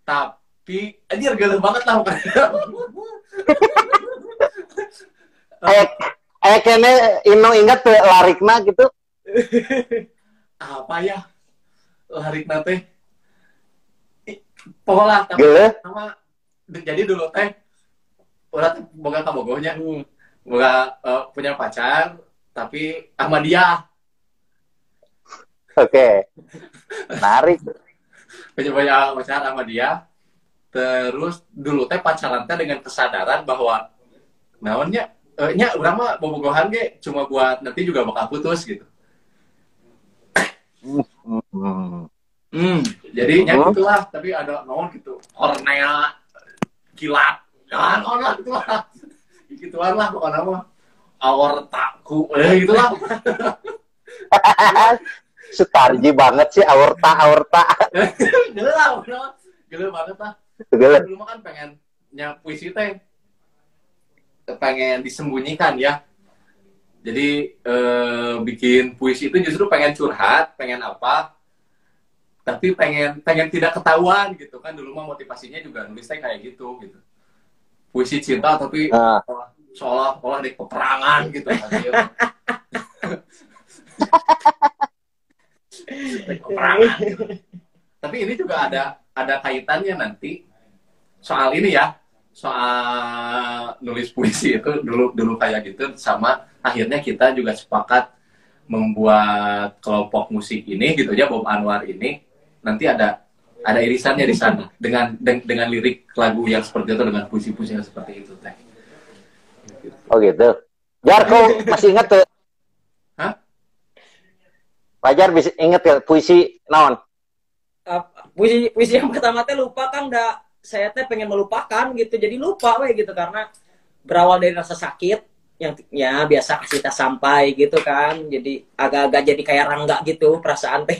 Tapi anjir gede banget lah pokoknya. Kene ino inget tuh larikna gitu. Apa ya? Larik nate. Pokoknya tapi Gele. sama jadi dulu teh udah boga kabogohnya. Boga punya pacar tapi sama dia. Oke. Menarik. Punya pacar sama dia. Terus dulu teh pacaran teh dengan kesadaran bahwa naonnya nya urang mah bobogohan ge cuma buat nanti juga bakal putus gitu. Jadi nya gitulah, tapi ada naon gitu. Kornea kilat. Jangan naon lah gitu lah. Gituan lah pokoknya mah. Aortaku gitulah. Sutarji banget sih aorta. Gila lah, pokoknya. Gila banget lah. Gila. Dulu mah kan pengen puisi teh pengen disembunyikan ya. Jadi bikin puisi itu justru pengen curhat, pengen apa, tapi pengen tidak ketahuan gitu kan. Dulu mah motivasinya juga nulis teh kayak gitu. Puisi cinta tapi seolah-olah di peperangan gitu kan. Peperangan. Tapi ini juga ada kaitannya nanti soal ini ya, soal nulis puisi itu dulu kayak gitu, sama akhirnya kita juga sepakat membuat kelompok musik ini gitu ya, Bob Anwar ini nanti ada irisannya di sana dengan lirik lagu yang seperti itu, dengan puisi-puisi yang seperti itu teh. Oh gitu. Jar, kau masih inget tuh? Hah? Pajar bisa inget ya puisi naon? Puisi yang pertama teh lupa kan, saya teh pengen melupakan gitu, jadi lupa we gitu, karena berawal dari rasa sakit yang ya biasa kasih tak sampai gitu kan, jadi agak-agak jadi kayak Rangga gitu perasaan teh.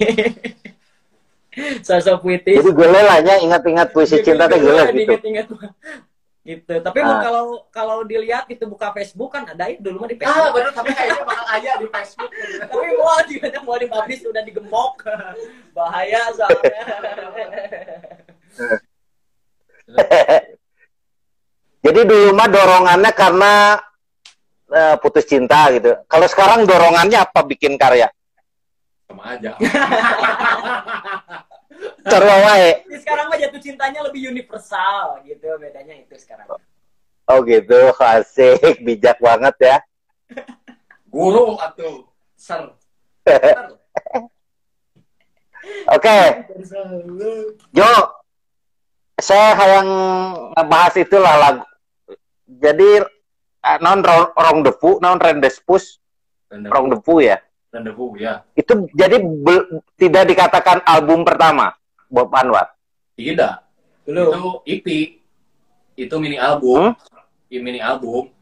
Sosok puitis. Jadi gue lelahnya ingat-ingat puisi cinta teh gue gitu. Ingat-ingat gitu. Tapi kalau dilihat gitu, buka Facebook kan ada ya dulu mah di Facebook. Bener, tapi kayaknya bakal aja di Facebook. Tapi mau dipublish udah digembok. Bahaya soalnya. Jadi dulu mah dorongannya karena putus cinta gitu. Kalau sekarang dorongannya apa bikin karya? Sama aja. Cara wae. Sekarang mah jatuh cintanya lebih universal gitu, bedanya itu sekarang. Oh gitu, asik, bijak banget ya. Guru atau ser. Oke. Jo, saya yang bahas itulah lagu. Jadi non rong depu, non rendezvous, rong depu ya. Rendezvous ya. Itu jadi tidak dikatakan album pertama Bob Anwar. Tidak. Itu EP. Itu mini album. Mini album.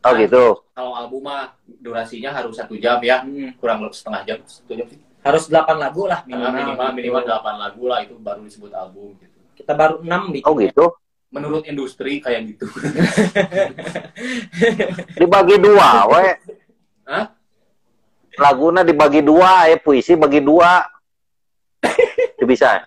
Oh gitu. Kalau album mah durasinya harus 1 jam ya. Kurang lebih setengah jam, 1 jam sih. Harus 8 lagu lah Minimal 8 lagu lah, itu baru disebut album gitu. Kita baru 6 bikin. Oh gitu. Menurut industri kayak gitu. Dibagi 2, we. Hah? Laguna dibagi 2, puisi bagi 2. Itu bisa.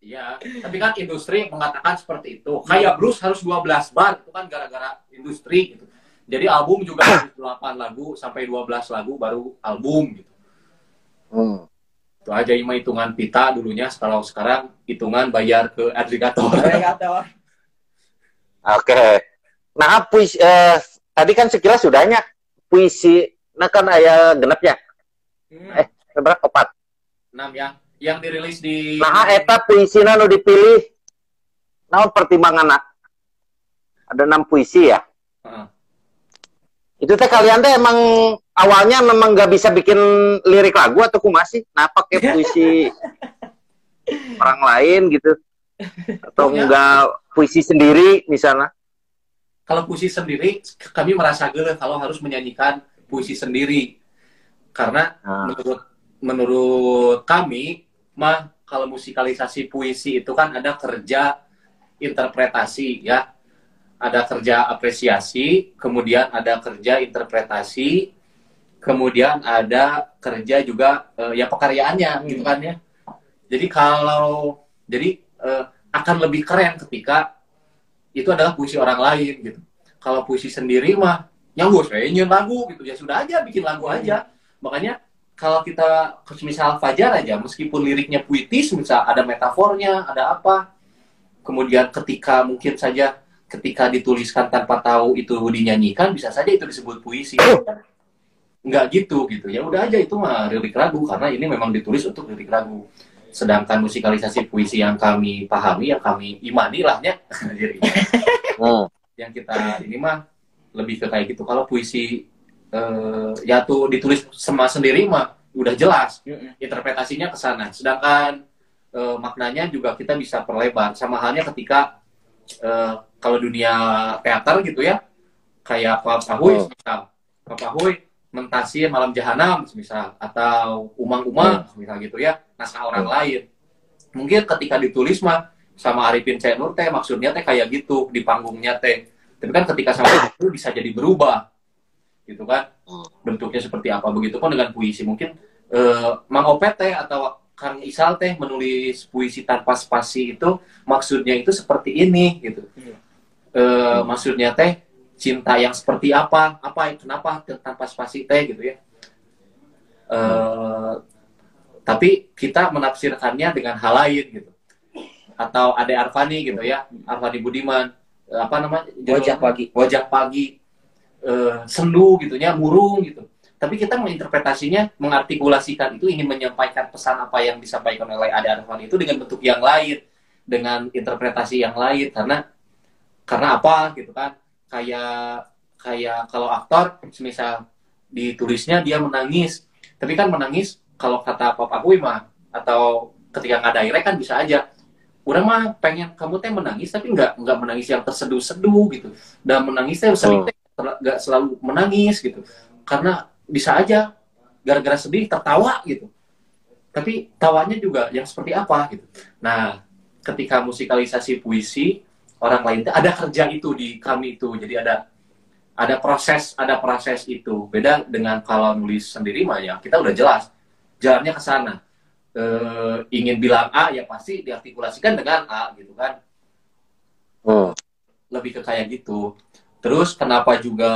Iya, tapi kan industri mengatakan seperti itu. Kayak blues harus 12 bar, itu kan gara-gara industri gitu. Jadi album juga harus 8 lagu sampai 12 lagu baru album gitu. Itu aja hitungan pita dulunya, kalau sekarang hitungan bayar ke agregator. Oke. Nah, puisi tadi kan sekilas sudahnya puisi, nah kan aya genepnya. Berapa? 4. 6 ya. Yang dirilis di Nah, eta puisina nu dipilih naon pertimbanganna? Ada 6 puisi ya? Itu teh kalian teh emang awalnya memang nggak bisa bikin lirik lagu atau kumaha sih? Nah, pakai puisi orang lain gitu? Atau enggak puisi sendiri misalnya? Kalau puisi sendiri, kami merasa gele kalau harus menyanyikan puisi sendiri. Karena menurut kami mah kalau musikalisasi puisi itu kan ada kerja interpretasi ya, ada kerja apresiasi, kemudian ada kerja interpretasi, kemudian ada kerja juga ya pekaryaannya gitu kan ya. Jadi akan lebih keren ketika itu adalah puisi orang lain gitu. Kalau puisi sendiri mah nyanggus nyanyiin lagu gitu ya, sudah aja bikin lagu aja. Makanya kalau kita misal Fajar aja, meskipun liriknya puitis, misal ada metafornya, ada apa, kemudian mungkin saja ketika dituliskan tanpa tahu itu dinyanyikan, bisa saja itu disebut puisi. Nggak gitu ya, udah aja itu mah lirik lagu, karena ini memang ditulis untuk lirik lagu. Sedangkan musikalisasi puisi yang kami pahami, yang kami imani lahnya, yang kita ini mah lebih ke kayak gitu. Kalau puisi ya tuh ditulis sama sendiri mah udah jelas interpretasinya ke sana. Sedangkan maknanya juga kita bisa perlebar. Sama halnya ketika kalau dunia teater gitu ya, kayak Pak Huy misal, Pak Huy mentasin Malam Jahanam misal, atau Umang-Umang misal gitu ya, naskah orang lain. Mungkin ketika ditulis mah sama Arifin C. Nur teh maksudnya teh kayak gitu di panggungnya teh. Tapi kan ketika sama itu bisa jadi berubah gitu kan, bentuknya seperti apa. Begitupun dengan puisi, mungkin Mang Opet teh atau Kang Isal teh menulis puisi tanpa spasi itu maksudnya itu seperti ini gitu. Maksudnya teh cinta yang seperti apa kenapa tanpa spasi teh gitu ya. Tapi kita menafsirkannya dengan hal lain gitu. Atau Ade Arfani gitu ya, Arfani Budiman, apa namanya, wajah pagi sendu gitunya, murung gitu. Tapi kita menginterpretasinya, mengartikulasikan itu, ingin menyampaikan pesan apa yang disampaikan oleh Ade Arfani itu dengan bentuk yang lain, dengan interpretasi yang lain, karena apa gitu kan. Kayak kalau aktor misal ditulisnya dia menangis, tapi kan menangis kalau kata Papa Huy mah, atau ketika nggak direct kan bisa aja, udah mah pengen kamu teh menangis tapi nggak menangis yang terseduh-seduh gitu, dan menangisnya sering nggak selalu menangis gitu, karena bisa aja gara-gara sedih tertawa gitu, tapi tawanya juga yang seperti apa gitu. Nah, ketika musikalisasi puisi orang lain ada kerja itu di kami itu, jadi ada proses itu. Beda dengan kalau nulis sendiri mah ya kita udah jelas jalannya ke sana. Ingin bilang A ya pasti diartikulasikan dengan A gitu kan. Lebih ke kayak gitu. Terus kenapa juga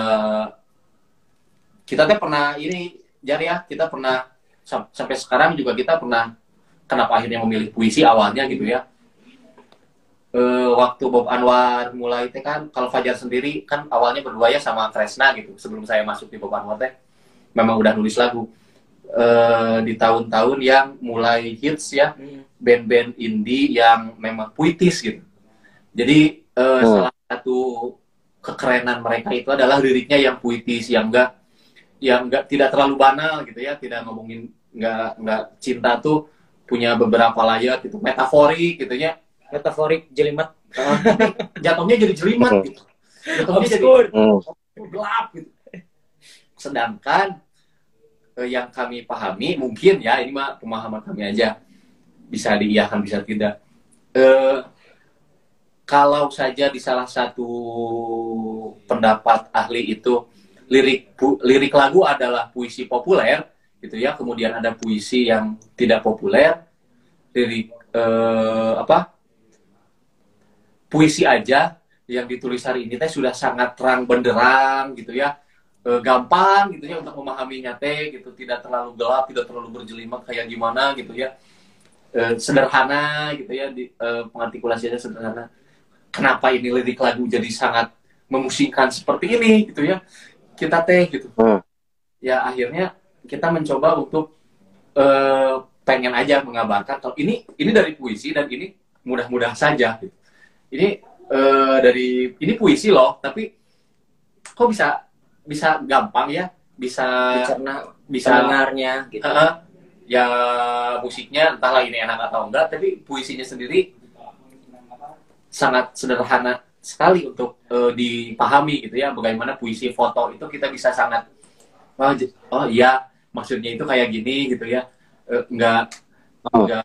kita pernah ini Jar ya, kita pernah sampai sekarang juga kita pernah, kenapa akhirnya memilih puisi awalnya gitu ya. Waktu Bob Anwar mulai teh kan, kalau Fajar sendiri kan awalnya berdua ya sama Kresna gitu, sebelum saya masuk di Bob Anwar teh memang udah nulis lagu. Di tahun-tahun yang mulai hits ya, band-band indie yang memang puitis gitu. Jadi salah satu kekerenan mereka itu adalah liriknya yang puitis, yang enggak tidak terlalu banal gitu ya, tidak ngomongin, enggak cinta tuh punya beberapa layer gitu, metaforik gitu ya. Metaforik jelimet. Jatuhnya jadi jelimet gitu. Jatuhnya jadi gelap gitu. Sedangkan yang kami pahami, mungkin ya ini mah pemahaman kami aja, bisa diiyakan bisa tidak. Kalau saja di salah satu pendapat ahli itu lirik lagu adalah puisi populer gitu ya, kemudian ada puisi yang tidak populer, lirik puisi aja yang ditulis hari ini teh sudah sangat terang benderang gitu ya, gampang gitu ya untuk memahaminya teh gitu, tidak terlalu gelap, tidak terlalu berjelimet kayak gimana gitu ya, sederhana gitu ya, pengartikulasinya sederhana. Kenapa ini lirik lagu jadi sangat memusingkan seperti ini gitu ya, kita teh gitu ya, akhirnya kita mencoba untuk pengen aja mengabarkan kalau ini dari puisi dan ini mudah-mudah saja gitu. Ini ini puisi loh, tapi kok bisa gampang ya, bisa dengarnya gitu. Ya musiknya entahlah ini enak atau enggak, tapi puisinya sendiri sangat sederhana sekali untuk dipahami gitu ya. Bagaimana puisi foto itu kita bisa sangat oh iya maksudnya itu kayak gini gitu ya. nggak nggak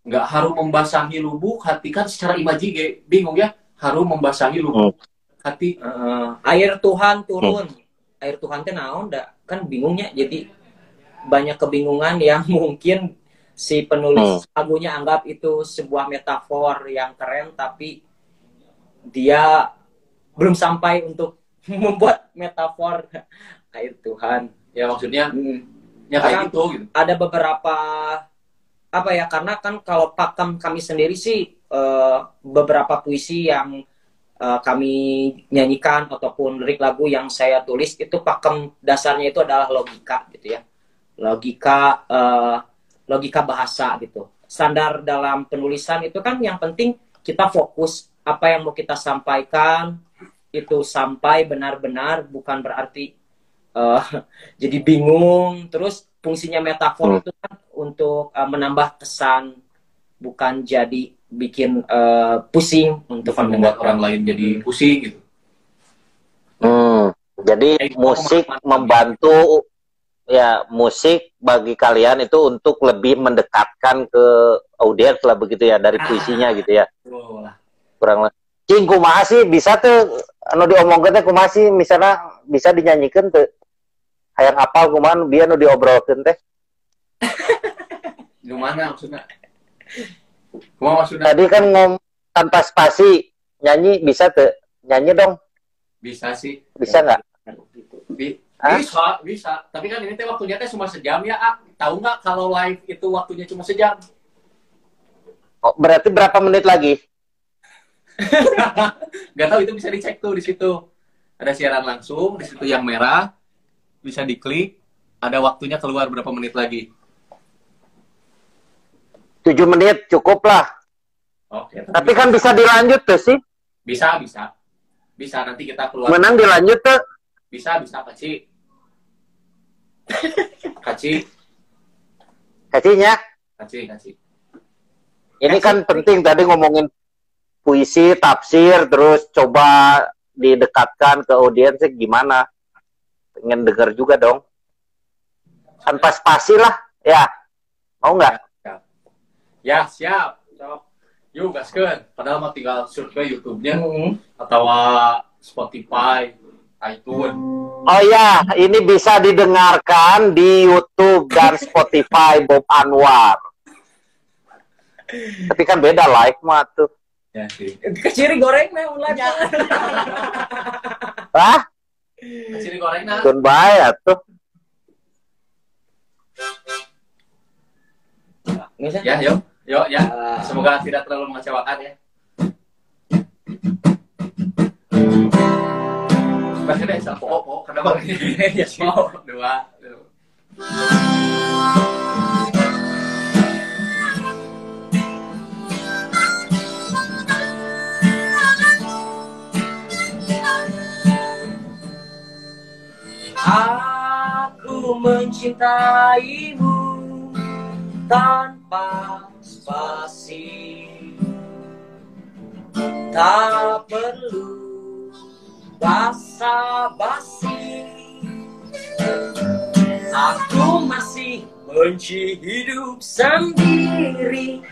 nggak harus membasahi lubuk hati kan secara imaji bingung ya, harus membasahi lubuk hati. Air Tuhan turun, air Tuhan teh naon kan bingungnya, jadi banyak kebingungan yang mungkin si penulis lagunya anggap itu sebuah metafor yang keren, tapi dia belum sampai untuk membuat metafor air Tuhan. Ya maksudnya ya kayak gitu. Ada beberapa apa ya, karena kan kalau pakem kami sendiri sih beberapa puisi yang kami nyanyikan ataupun lirik lagu yang saya tulis itu pakem dasarnya itu adalah logika gitu ya, logika bahasa gitu. Standar dalam penulisan itu kan yang penting kita fokus apa yang mau kita sampaikan itu sampai benar-benar, bukan berarti jadi bingung. Terus fungsinya metafor itu kan untuk menambah kesan, bukan jadi bikin pusing untuk membuat orang lain jadi pusing gitu. Jadi musik membantu ya, musik bagi kalian itu untuk lebih mendekatkan ke audiens lah begitu ya, dari puisinya gitu ya. Kurang lebih. Cing kumaha sih bisa tuh anu diomongkeun teh, kumaha sih misalnya bisa dinyanyikan tuh hayang apal kumaha biar nu diobrolkeun teh. Gimana maksudnya? Kumaha maksudnya? Tadi kan tanpa spasi nyanyi bisa tuh, nyanyi dong. Bisa sih. Bisa nggak? Bisa. Tapi kan ini teh waktunya teh cuma sejam ya. Tahu nggak kalau live itu waktunya cuma sejam? Oh, berarti berapa menit lagi? Nggak tahu, itu bisa dicek tuh di situ. Ada siaran langsung di situ yang merah, bisa diklik. Ada waktunya keluar berapa menit lagi. 7 menit cukup lah. Oke. Tapi kan bisa dilanjut tuh sih. Bisa. Bisa nanti kita keluar. Menang dilanjut tuh. Bisa Kaci. Kacinya. Kaci. Ini kan penting tadi ngomongin puisi, tafsir, terus coba didekatkan ke audiens gimana. Pengen denger juga dong. Tanpa spasi lah, ya. Mau nggak? Ya, siap. Yuk, gaskeun. Padahal mah tinggal search ke YouTube-nya atau Spotify, iTunes. Oh ya, ini bisa didengarkan di YouTube dan Spotify Bob Anwar. Tapi kan beda live mah tuh. Ya sih. Keciri goreng mah ulah. Hah? Keciri goreng nah. Kun bae atuh. Ya, yuk ya. Semoga tidak terlalu mengecewakan ya. Masih deh, pokok kenapa ini? Ya, mau 2. Aku mencintaimu tanpa spasi, tak perlu basa-basi. Aku masih benci hidup sendiri.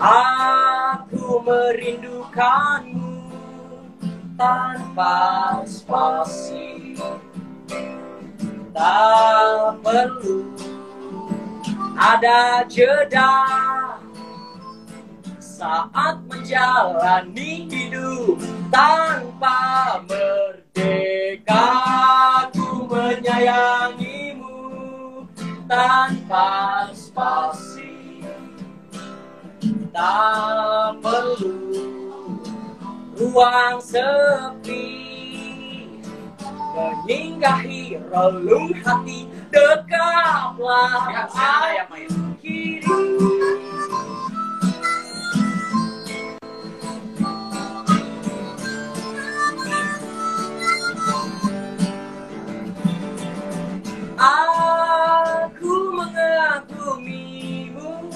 Aku merindukanmu tanpa spasi, tak perlu ada jeda saat menjalani hidup tanpa merdeka. Aku menyayangimu tanpa spasi, tak perlu ruang sepi menyinggahi relung hati. Dekaplah aku kiri. Aku mengagumimu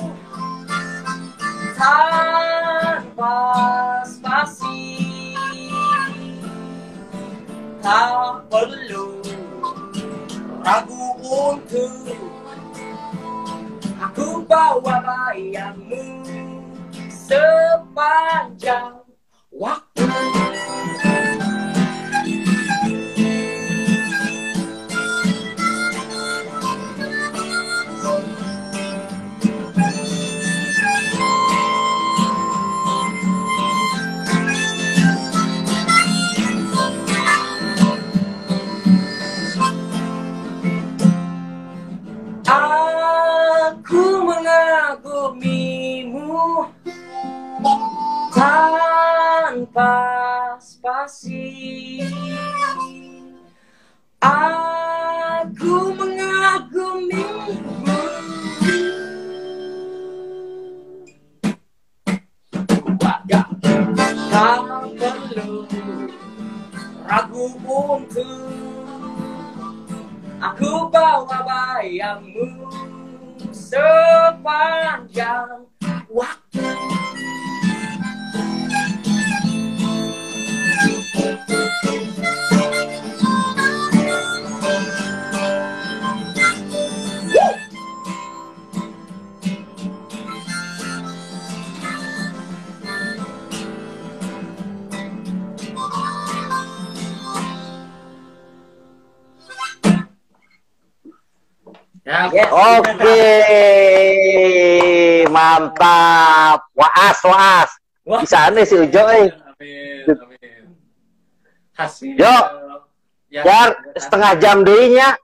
Tak perlu ragu untuk aku bawa bayangmu sepanjang waktu. Aku mengagumimu tanpa spasi. Aku mengagumimu. Tak perlu ragu untuk aku bawa bayangmu sepanjang waktu. Ya, Yes. Oke, mantap. Waas, waas. Wah. Bisa nih si Ujo, amin, amin. Hasil. Jo, Jar, setengah jam dehnya.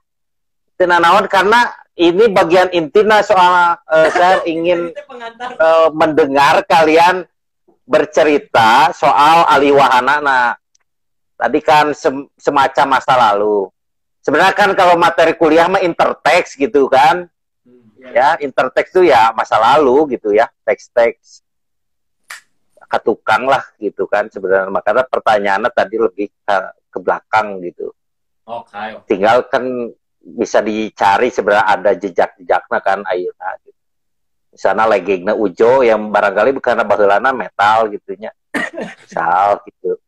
Tenanawan karena ini bagian intinya soal saya ingin Pengantar. mendengar kalian bercerita soal aliwahana. Nah, tadi kan semacam masa lalu. Sebenarnya kan kalau materi kuliah mah intertext gitu kan. Ya, intertext itu ya masa lalu gitu ya. Teks-teks ketukang lah gitu kan sebenarnya. Makanya pertanyaannya tadi lebih ke belakang gitu. Oke. Tinggal kan bisa dicari sebenarnya ada jejak-jejaknya kan ayeuna gitu. Misalnya legengna Ujo yang barangkali bukan baheulana metal gitunya. Misal gitu.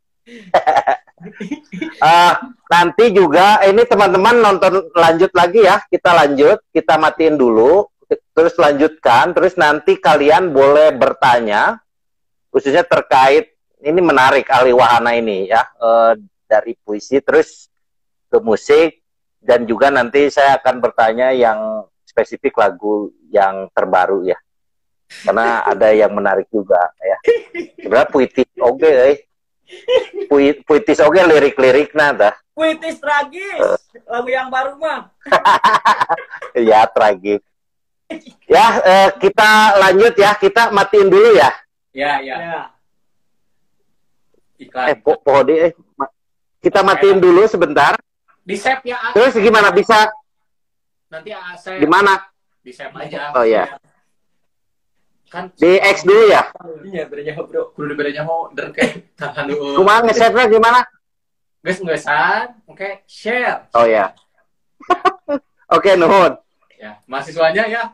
Nanti juga ini teman-teman nonton lanjut lagi ya, kita lanjut, kita matiin dulu, terus lanjutkan, terus nanti kalian boleh bertanya, khususnya terkait ini menarik aliwahana ini ya, dari puisi terus ke musik, dan juga nanti saya akan bertanya yang spesifik lagu yang terbaru ya, karena ada yang menarik juga ya. Sebenarnya puitis oke, puitis oke lirik-lirik nada. Puitis tragis. Lagu yang baru mah. Ya tragis. Ya kita lanjut ya, kita matiin dulu ya. Ya. Ya. Iklan. Kita matiin dulu sebentar. Di save ya. Terus gimana bisa? Nanti save. Gimana? Di save aja. Oh ya. Kan Di X dulu ya. Iya, berjauh bro. kudu dibedanya mau derke tahan dulu. Kumaha nge-save-nya gimana? Guys, ngesan. Oke, share. Oh ya. Oke, nuhun. Ya, mahasiswanya ya.